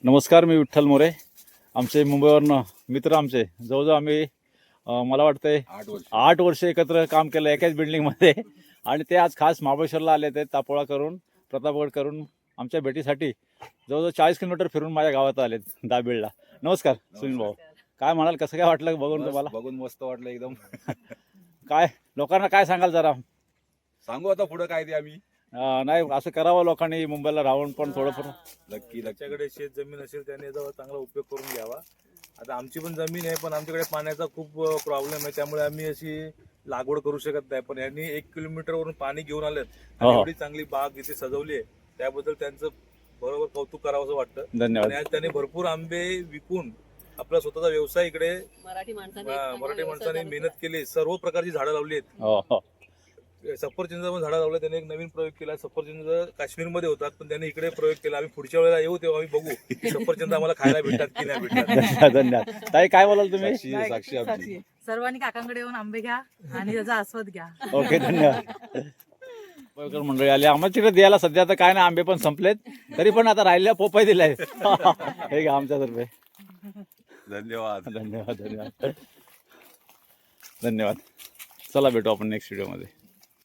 नमस्कार, मी विठ्ठल मोरे. आमचे मुंबईवरनं मित्र आमचे जवळजवळ आम्ही मला वाटतंय 8 वर्ष एकत्र काम केलं एकाच बिल्डिंगमध्ये. आणि ते आज खास महाबळेश्वरला आले ते तापोळा करून प्रतापगड करून आमच्या भेटीसाठी जवळजवळ 40 किलोमीटर फिरून माझ्या गावात आलेत दाबेळला. नमस्कार सुनील भाऊ, काय म्हणाल, कसं काय वाटलं बघून तुम्हाला? बघून मस्त वाटलं एकदम. काय लोकांना काय सांगाल जरा? सांगू आता पुढे काय ते आम्ही नाही असं करावं लोकांनी मुंबईला राहून पण थोडंफार. नक्की ज्याच्याकडे शेत जमीन असेल त्याने याचा चांगला उपयोग करून घ्यावा. आता आमची पण जमीन आहे, पण आमच्याकडे पाण्याचा खूप प्रॉब्लेम आहे, त्यामुळे आम्ही अशी लागवड करू शकत नाही. पण यांनी 1 किलोमीटरवरून पाणी घेऊन आलेत आणि एवढी चांगली बाग इथे सजवली आहे, त्याबद्दल त्यांचं बरोबर कौतुक करावं असं वाटतं. धन्यवाद. आणि आज त्यांनी भरपूर आंबे विकून आपला स्वतःचा व्यवसाय इकडे मराठी माणसाने मेहनत केली, सर्व प्रकारची झाडं लावली आहेत. हो हो सफरचंद पण झाडं लावलं. त्याने एक नवीन प्रयोग केला. सफरचंद काश्मीरमध्ये होतात, पण त्याने इकडे प्रयोग केला. आम्ही पुढच्या वेळेला येऊ तेव्हा आम्ही बघू की सफरचंद आम्हाला खायला भेटतात की नाही भेटतात. धन्यवाद. ताई काय बोलाल तुम्ही? साक्षी आमची. सर्वांनी काकांकडे येऊन आंबे घ्या आणि त्याचा आस्वाद घ्या. ओके, धन्यवाद. मंडळी आली आम्हाला तिकडे द्यायला. सध्या तर काय ना, आंबे पण संपलेत, तरी पण आता राहिलेल्या पोपाई दिलाय. हे घ्या आमच्यातर्फे. धन्यवाद. धन्यवाद धन्यवाद धन्यवाद. चला भेटू आपण नेक्स्ट व्हिडिओमध्ये.